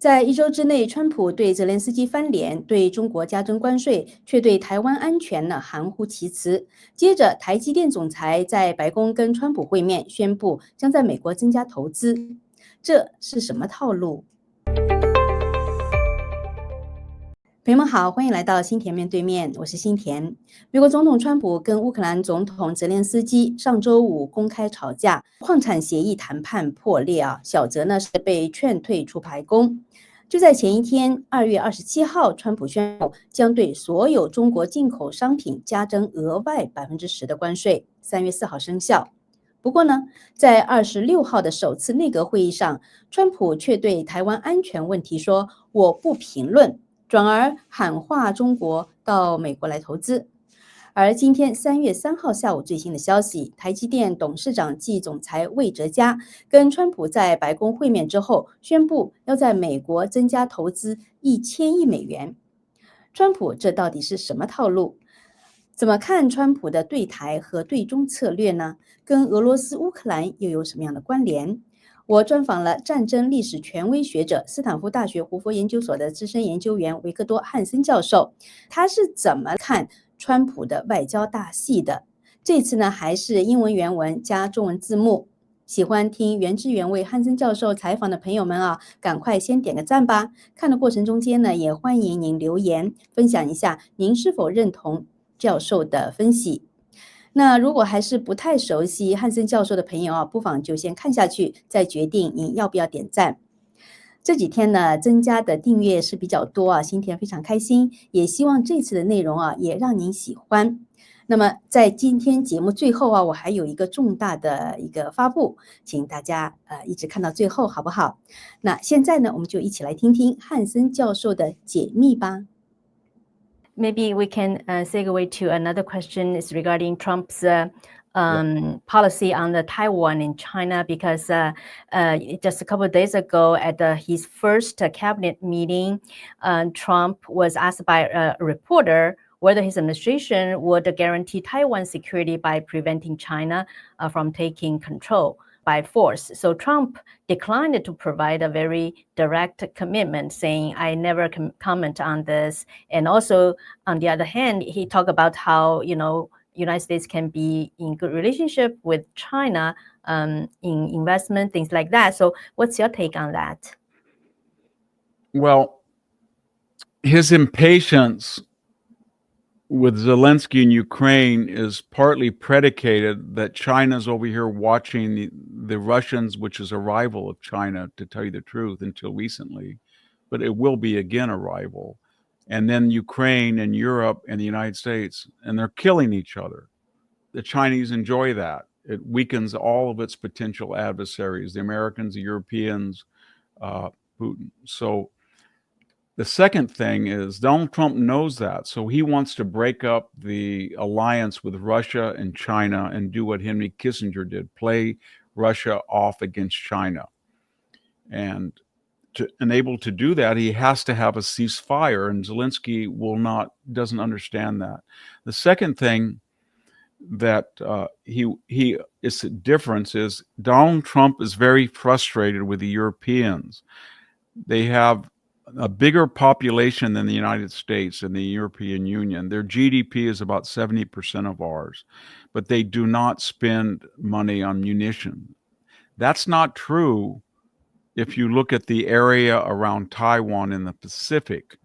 在一周之内，川普对泽连斯基翻脸，对中国加征关税，却对台湾安全呢含糊其辞。接着，台积电总裁在白宫跟川普会面，宣布将在美国增加投资，这是什么套路？朋友们好，欢迎来到辛恬面对面，我是辛恬。美国总统川普跟乌克兰总统泽连斯基上周五公开吵架，矿产协议谈判破裂啊，小泽呢是被劝退出白宫。就在前一天，2月27号，川普宣布将对所有中国进口商品加征额外10%的关税，3月4号生效。不过呢，在26号的首次内阁会议上，川普却对台湾安全问题说：“我不评论。”转而喊话中国到美国来投资。而今天3月3号下午最新的消息，台积电董事长暨总裁魏哲嘉跟川普在白宫会面之后，宣布要在美国增加投资1000亿美元。川普这到底是什么套路？怎么看川普的对台和对中策略呢？跟俄罗斯乌克兰又有什么样的关联？我专访了战争历史权威学者、斯坦福大学胡佛研究所的资深研究员维克多·汉森教授，他是怎么看川普的外交大戏的？这次呢，还是英文原文加中文字幕。喜欢听原汁原味汉森教授采访的朋友们啊，赶快先点个赞吧！看的过程中间呢，也欢迎您留言分享一下您是否认同教授的分析。那如果还是不太熟悉汉森教授的朋友啊，不妨就先看下去，再决定您要不要点赞。这几天呢，增加的订阅是比较多啊，辛恬非常开心，也希望这次的内容啊，也让您喜欢。那么在今天节目最后啊，我还有一个重大的一个发布，请大家一直看到最后，好不好？那现在呢，我们就一起来听听汉森教授的解密吧。Maybe we can segue to another question is regarding Trump's policy on the Taiwan in China, because just a couple of days ago at his first cabinet meeting, Trump was asked by a reporter whether his administration would guarantee Taiwan security by preventing China from taking control by force. So Trump declined to provide a very direct commitment, saying, I never comment on this. And also, on the other hand, he talked about how, United States can be in good relationship with China in investment, things like that. So what's your take on that? Well, his impatience with Zelensky in Ukraine is partly predicated that China's over here watching the Russians, which is a rival of China, to tell you the truth, until recently. But it will be again a rival. And then Ukraine and Europe and the United States, and they're killing each other. The Chinese enjoy that. It weakens all of its potential adversaries, the Americans, the Europeans, Putin. So the second thing is Donald Trump knows that, so he wants to break up the alliance with Russia and China and do what Henry Kissinger did, play Russia off against China. And to enable to do that, he has to have a ceasefire, and Zelensky doesn't understand that. The second thing that is a difference is Donald Trump is very frustrated with the Europeans. They have a bigger population than the United States and the European Union. Their GDP is about 70% of ours, but they do not spend money on munitions. That's not true if you look at the area around Taiwan in the Pacific.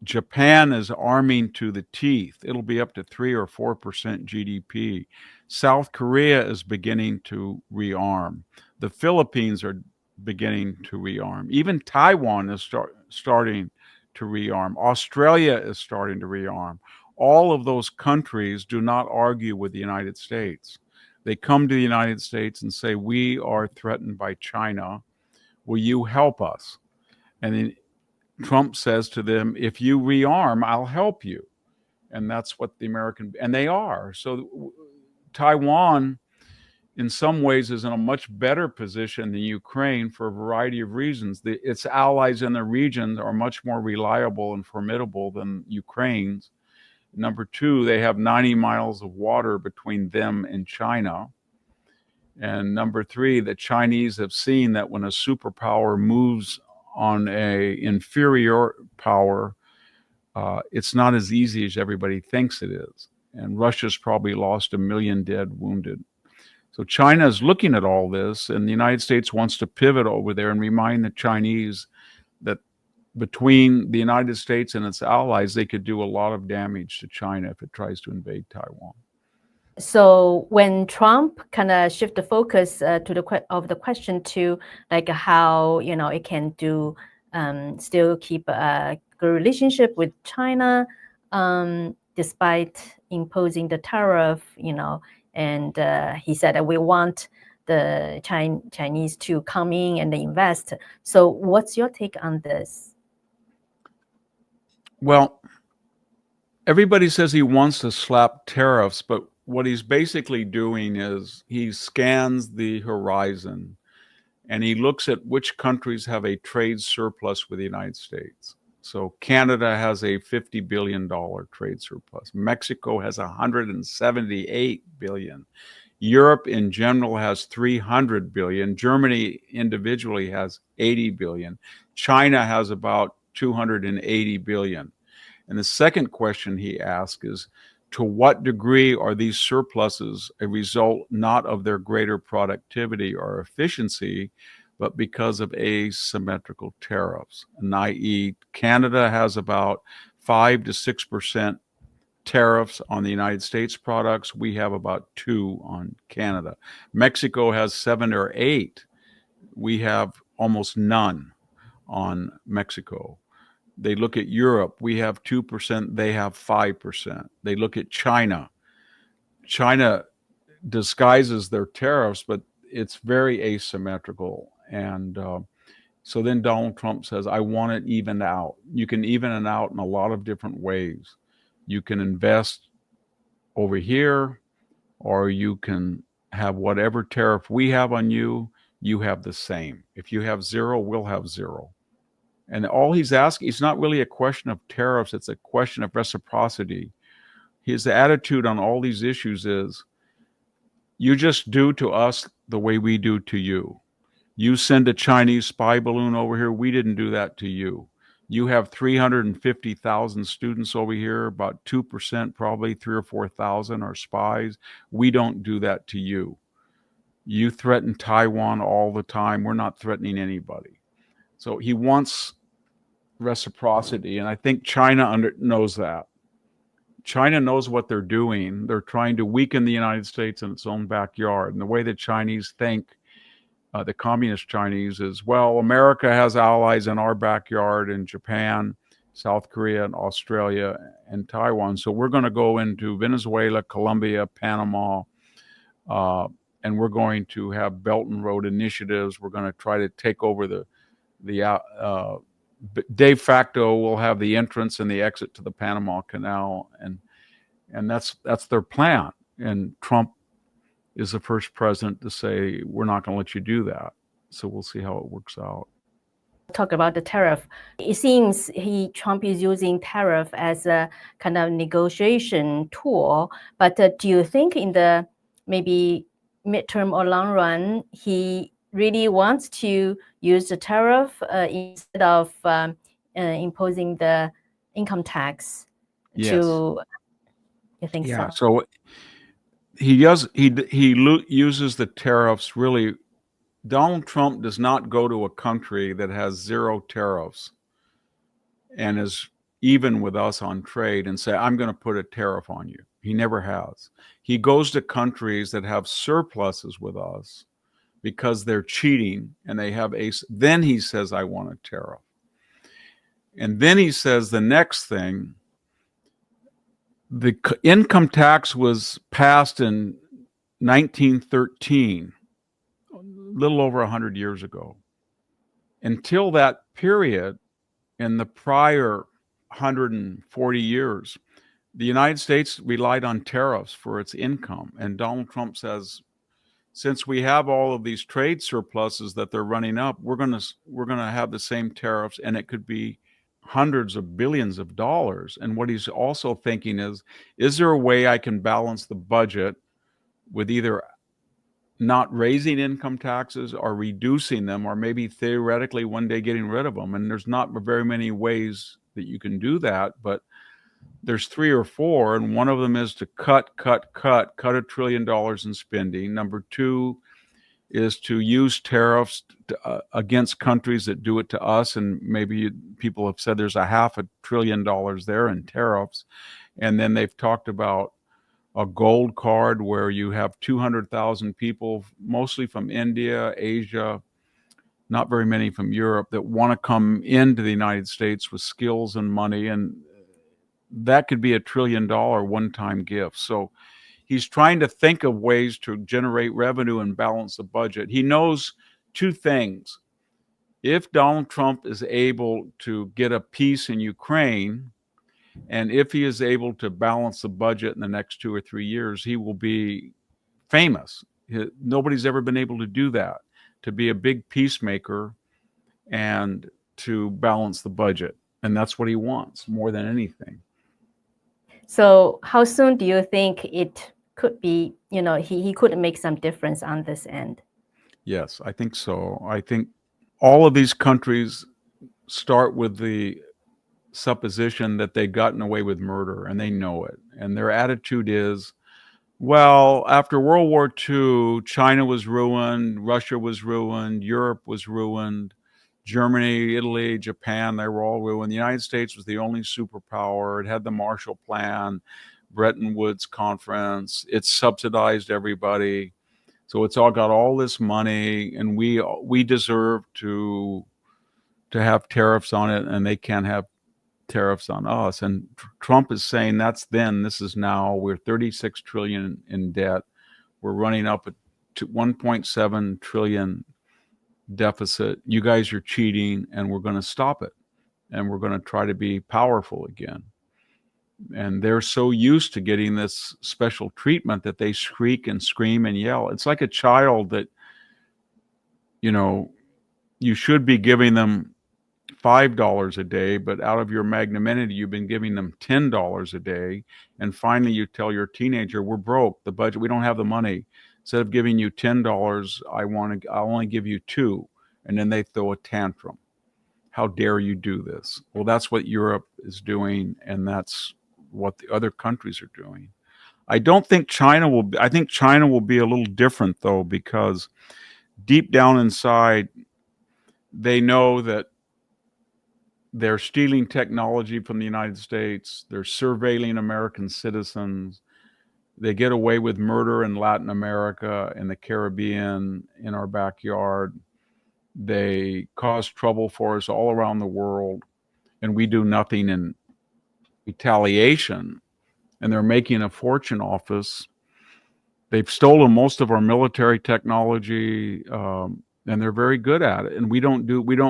Japan is arming to the teeth. It'll be up to 3 or 4% GDP. South Korea is beginning to rearm. The Philippines are beginning to rearm. Even Taiwan is starting to rearm. Australia is starting to rearm. All of those countries do not argue with the United States. They come to the United States and say, we are threatened by China. Will you help us? And then Trump says to them, if you rearm, I'll help you. And that's what and they are. So Taiwan, in some ways, is in a much better position than Ukraine for a variety of reasons. Its allies in the region are much more reliable and formidable than Ukraine's. Number two, they have 90 miles of water between them and China. And number three, the Chinese have seen that when a superpower moves on a inferior power, it's not as easy as everybody thinks it is. And Russia's probably lost 1 million dead, wounded. So China is looking at all this, and the United States wants to pivot over there and remind the Chinese that between the United States and its allies, they could do a lot of damage to China if it tries to invade Taiwan. So when Trump kind of shift the focus to the question to like how it can do still keep a good relationship with China despite imposing the tariff, and he said that we want the Chinese to come in and invest. So what's your take on this? Well, everybody says he wants to slap tariffs, but what he's basically doing is he scans the horizon and he looks at which countries have a trade surplus with the United States. So Canada has a $50 billion trade surplus. Mexico has $178 billion. Europe in general has $300 billion. Germany individually has $80 billion. China has about $280 billion. And the second question he asks is, to what degree are these surpluses a result not of their greater productivity or efficiency, but because of asymmetrical tariffs? And i.e., Canada has about 5 to 6% tariffs on the United States products. We have about 2 on Canada. Mexico has 7 or 8. We have almost none on Mexico. They look at Europe. We have 2%. They have 5%. They look at China. China disguises their tariffs, but it's very asymmetrical. And so then Donald Trump says, I want it evened out. You can even it out in a lot of different ways. You can invest over here, or you can have whatever tariff we have on you, you have the same. If you have 0, we'll have 0. And all he's asking, it's not really a question of tariffs, it's a question of reciprocity. His attitude on all these issues is, you just do to us the way we do to you. You send a Chinese spy balloon over here, we didn't do that to you. You have 350,000 students over here, about 2%, probably 3,000 or 4,000 are spies. We don't do that to you. You threaten Taiwan all the time. We're not threatening anybody. So he wants reciprocity, and I think China knows that. China knows what they're doing. They're trying to weaken the United States in its own backyard. And the way the Chinese think, the communist Chinese, is, well, America has allies in our backyard in Japan, South Korea, and Australia, and Taiwan. So we're going to go into Venezuela, Colombia, Panama, and we're going to have Belt and Road initiatives. We're going to try to take over the de facto, we'll have the entrance and the exit to the Panama Canal, and that's their plan. And Trump is the first president to say, we're not going to let you do that. So we'll see how it works out. Talk about the tariff. It seems Trump is using tariff as a kind of negotiation tool. But do you think in the maybe midterm or long run, he really wants to use the tariff instead of imposing the income tax? Yes. You think yeah, so? So he uses the tariffs really. Donald Trump does not go to a country that has 0 tariffs and is even with us on trade and say, I'm going to put a tariff on you. He never has. He goes to countries that have surpluses with us because they're cheating and they have then he says, I want a tariff. And then he says the next thing, the income tax was passed in 1913, a little over 100 years ago. Until that period, in the prior 140 years, the United States relied on tariffs for its income. And Donald Trump says, since we have all of these trade surpluses that they're running up, we're going to have the same tariffs, and it could be hundreds of billions of dollars. And what he's also thinking is there a way I can balance the budget with either not raising income taxes or reducing them, or maybe theoretically one day getting rid of them. And there's not very many ways that you can do that, but there's 3 or 4, and one of them is to cut $1 trillion in spending. Number 2 is to use tariffs against countries that do it to us, and maybe people have said there's $500 billion there in tariffs. And then they've talked about a gold card where you have 200,000 people, mostly from India, Asia, not very many from Europe, that want to come into the United States with skills and money, and that could be $1 trillion one-time gift. So he's trying to think of ways to generate revenue and balance the budget. He knows 2 things. If Donald Trump is able to get a peace in Ukraine, and if he is able to balance the budget in the next 2 or 3 years, he will be famous. Nobody's ever been able to do that, to be a big peacemaker and to balance the budget. And that's what he wants more than anything. So how soon do you think it could be, he could make some difference on this end? Yes, I think so. I think all of these countries start with the supposition that they've gotten away with murder, and they know it. And their attitude is, well, after World War II, China was ruined, Russia was ruined, Europe was ruined, Germany, Italy, Japan, they were all ruined. The United States was the only superpower. It had the Marshall Plan, Bretton Woods Conference. It subsidized everybody. So it's all got all this money, and we deserve to have tariffs on it, and they can't have tariffs on us. And Trump is saying that's then, this is now. We're 36 trillion in debt. We're running up to 1.7 trillion deficit. You guys are cheating, and we're going to stop it, and we're going to try to be powerful again. And they're so used to getting this special treatment that they shriek and scream and yell. It's like a child that, you should be giving them $5 a day, but out of your magnanimity, you've been giving them $10 a day. And finally, you tell your teenager, we're broke, the budget, we don't have the money. Instead of giving you $10, I'll only give you $2. And then they throw a tantrum. How dare you do this? Well, that's what Europe is doing, and that's what the other countries are doing. I think China will be a little different, though, because deep down inside, they know that they're stealing technology from the United States. They're surveilling American citizens. They get away with murder in Latin America, in the Caribbean, in our backyard. They cause trouble for us all around the world, and we do nothing in retaliation. And they're making a fortune off us. They've stolen most of our military technology, and they're very good at it. And we don't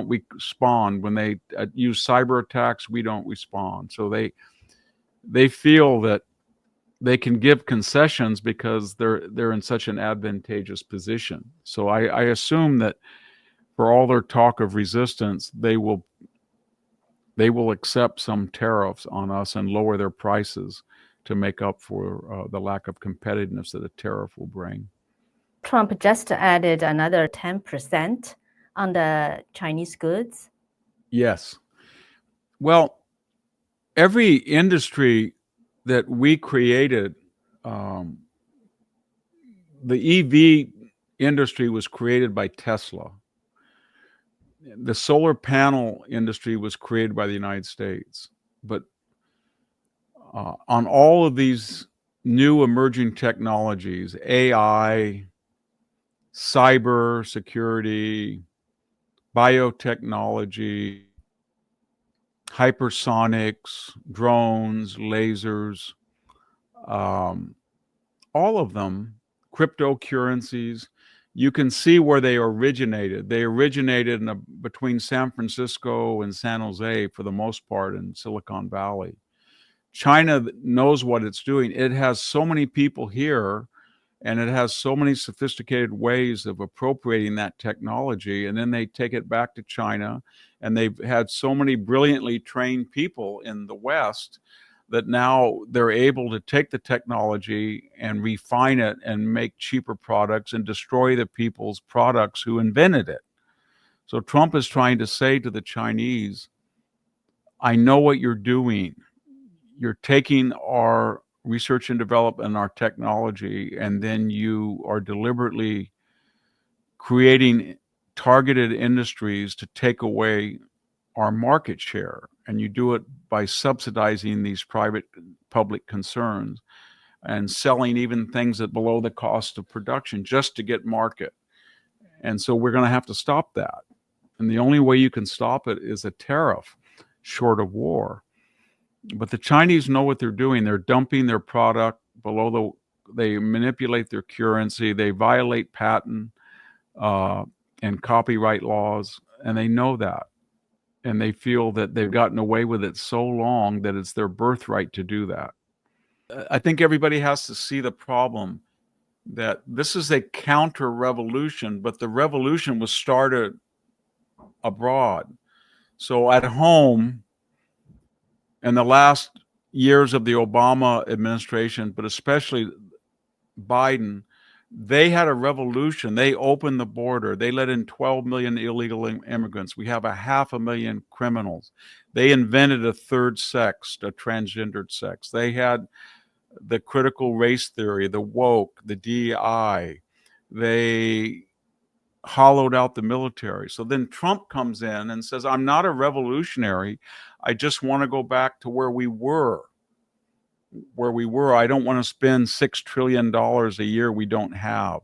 respond when they use cyber attacks. We don't respond. So they feel that they can give concessions because they're in such an advantageous position. So I assume that for all their talk of resistance, they will accept some tariffs on us and lower their prices to make up for the lack of competitiveness that a tariff will bring. Trump just added another 10% on the Chinese goods. Yes. Well, every industry that we created, the EV industry was created by Tesla. The solar panel industry was created by the United States. But on all of these new emerging technologies, AI, cyber security, biotechnology, hypersonics, drones, lasers, all of them, cryptocurrencies, you can see where they originated. They originated between San Francisco and San Jose, for the most part, in Silicon Valley. China knows what it's doing. It has so many people here, and it has so many sophisticated ways of appropriating that technology, and then they take it back to China, and they've had so many brilliantly trained people in the West that now they're able to take the technology and refine it and make cheaper products and destroy the people's products who invented it. So Trump is trying to say to the Chinese, I know what you're doing. You're taking our research and development and our technology, and then you are deliberately creating targeted industries to take away our market share. And you do it by subsidizing these private public concerns and selling even things at below the cost of production just to get market. And so we're going to have to stop that. And the only way you can stop it is a tariff short of war. But the Chinese know what they're doing. They're dumping their product below they manipulate their currency. They violate patent and copyright laws, and they know that. And they feel that they've gotten away with it so long that it's their birthright to do that. I think everybody has to see the problem that this is a counter-revolution, but the revolution was started abroad. So at home, in the last years of the Obama administration, but especially Biden, they had a revolution. They opened the border. They let in 12 million illegal immigrants. We have 500,000 criminals. They invented a third sex, a transgendered sex. They had the critical race theory, the woke, the DEI. They hollowed out the military. So then Trump comes in and says, I'm not a revolutionary. I just want to go back to where we were. I don't want to spend $6 trillion a year we don't have.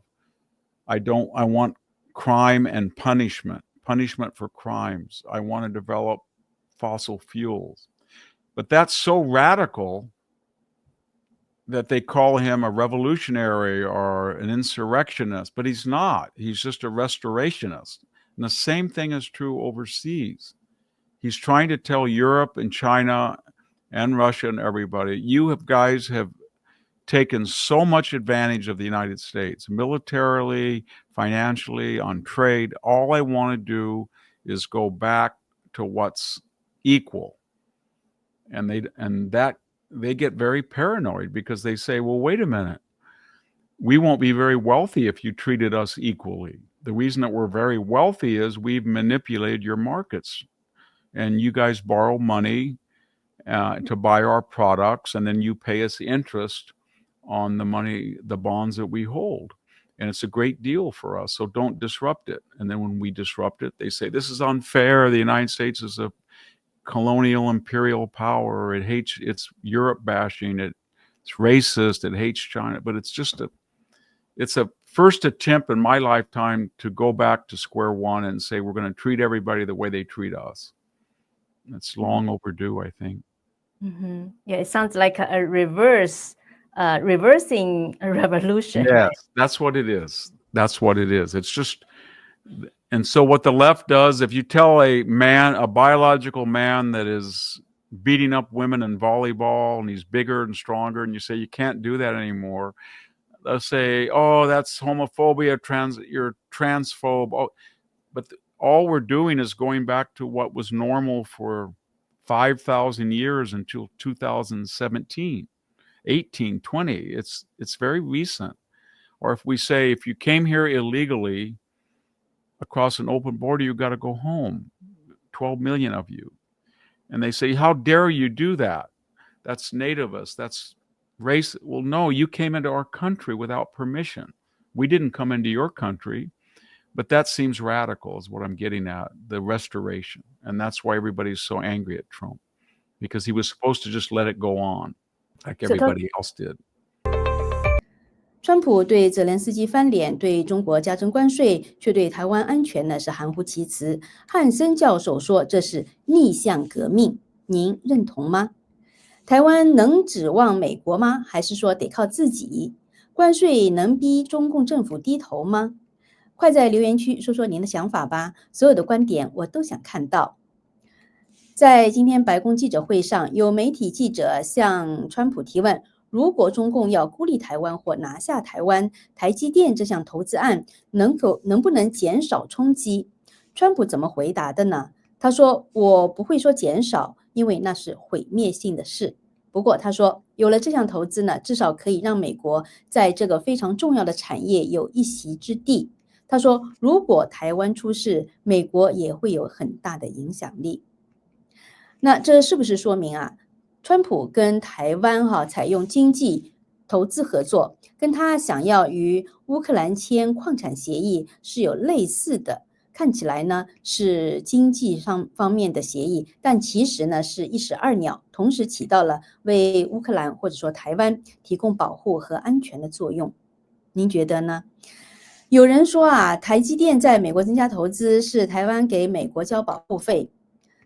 I want crime and punishment for crimes. I want to develop fossil fuels. But that's so radical that they call him a revolutionary or an insurrectionist, but he's not. He's just a restorationist. And the same thing is true overseas. He's trying to tell Europe and China and Russia and everybody, you guys have taken so much advantage of the United States, militarily, financially, on trade. All I want to do is go back to what's equal. And they get very paranoid because they say, well, wait a minute. We won't be very wealthy if you treated us equally. The reason that we're very wealthy is we've manipulated your markets. And you guys borrow money to buy our products, and then you pay us interest on the money, the bonds that we hold. And it's a great deal for us, so don't disrupt it. And then when we disrupt it, they say, this is unfair. The United States is a colonial imperial power. It's Europe bashing. It's racist. It hates China. But it's a first attempt in my lifetime to go back to square one and say, we're going to treat everybody the way they treat us. It's long overdue, I think. Mm-hmm. Yeah, it sounds like a reversing a revolution. Yes, right? That's what it is. It's just, and so what the left does, if you tell a biological man that is beating up women in volleyball and he's bigger and stronger, and you say you can't do that anymore, they'll say, oh, that's homophobia, you're transphobe. Oh, but all we're doing is going back to what was normal for 5,000 years until 2017, 18, 20. It's very recent. Or if we say, if you came here illegally across an open border, you got to go home, 12 million of you. And they say, how dare you do that? That's nativist, that's race. Well, no, you came into our country without permission. We didn't come into your country. But that seems radical is what I'm getting at, the restoration. And that's why everybody's so angry at Trump, because he was supposed to just let it go on like everybody else did. 川普对泽连斯基翻脸，对中国加征关税，却对台湾安全呢是含糊其辞。汉森教授说这是逆向革命，您认同吗？台湾能指望美国吗？还是说得靠自己？关税能逼中共政府低头吗？快在留言区说说您的想法吧，所有的观点我都想看到。在今天白宫记者会上，有媒体记者向川普提问，如果中共要孤立台湾或拿下台湾，台积电这项投资案能不能减少冲击？川普怎么回答的呢？他说，我不会说减少，因为那是毁灭性的事。不过他说，有了这项投资呢，至少可以让美国在这个非常重要的产业有一席之地。他说，如果台湾出事，美国也会有很大的影响力。那这是不是说明啊，川普跟台湾采用经济投资合作，跟他想要与乌克兰签矿产协议是有类似的？看起来呢是经济上方面的协议，但其实呢是一石二鸟，同时起到了为乌克兰或者说台湾提供保护和安全的作用。您觉得呢？有人说啊，台积电在美国增加投资是台湾给美国交保护费，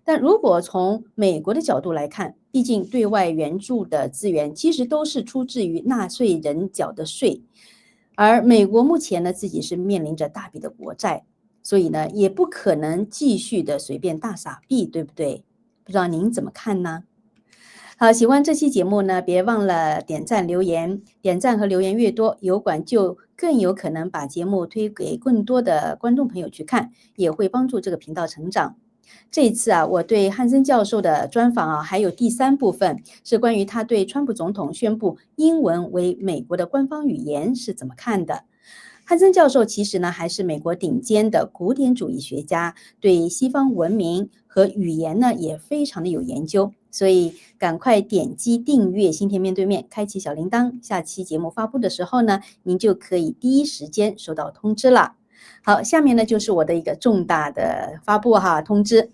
但如果从美国的角度来看，毕竟对外援助的资源其实都是出自于纳税人缴的税，而美国目前呢自己是面临着大笔的国债，所以呢，也不可能继续的随便大撒币，对不对？不知道您怎么看呢？好，喜欢这期节目呢，别忘了点赞留言，点赞和留言越多，有管就更有可能把节目推给更多的观众朋友去看，也会帮助这个频道成长。这一次啊，我对汉森教授的专访啊，还有第3部分是关于他对川普总统宣布英文为美国的官方语言是怎么看的。汉森教授其实呢还是美国顶尖的古典主义学家，对西方文明和语言呢也非常的有研究，所以赶快点击订阅新田面对面，开启小铃铛，下期节目发布的时候呢，您就可以第一时间收到通知了。好，下面呢就是我的一个重大的发布通知。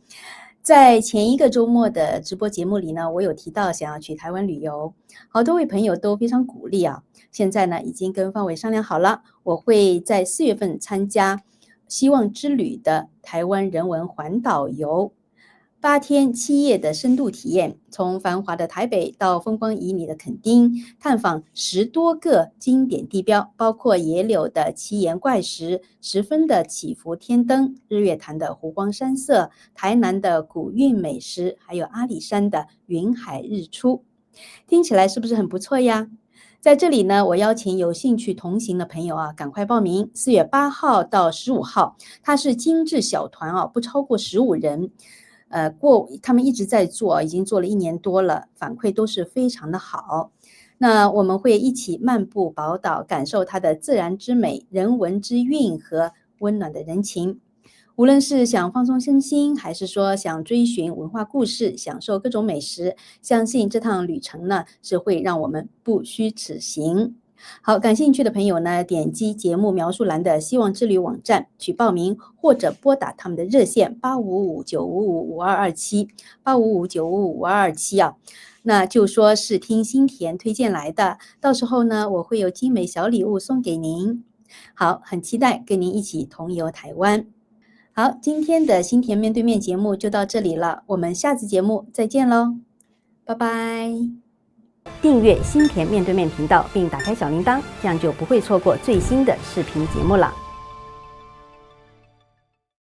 在前一个周末的直播节目里呢，我有提到想要去台湾旅游，好多位朋友都非常鼓励啊。现在呢已经跟方伟商量好了，我会在4月份参加希望之旅的台湾人文环岛游，8天7夜的深度体验，从繁华的台北到风光旖旎的垦丁，探访10多个经典地标，包括野柳的奇岩怪石、十分的起伏天灯、日月潭的湖光山色、台南的古韵美食，还有阿里山的云海日出。听起来是不是很不错呀？在这里呢，我邀请有兴趣同行的朋友啊，赶快报名。4月8号到15号，它是精致小团不超过15人。他们一直在做，已经做了1年多了，反馈都是非常的好。那我们会一起漫步宝岛，感受它的自然之美、人文之韵和温暖的人情。无论是想放松身心，还是说想追寻文化故事，享受各种美食，相信这趟旅程呢是会让我们不虚此行。好，感兴趣的朋友呢，点击节目描述栏的希望之旅网站去报名，或者拨打他们的热线855-955-5227 855-955-5227啊。那就说是听新田推荐来的，到时候呢，我会有精美小礼物送给您。好，很期待跟您一起同游台湾。好，今天的新田面对面节目就到这里了，我们下次节目再见喽，拜拜。订阅新田面对面频道，并打开小铃铛，这样就不会错过最新的视频节目了。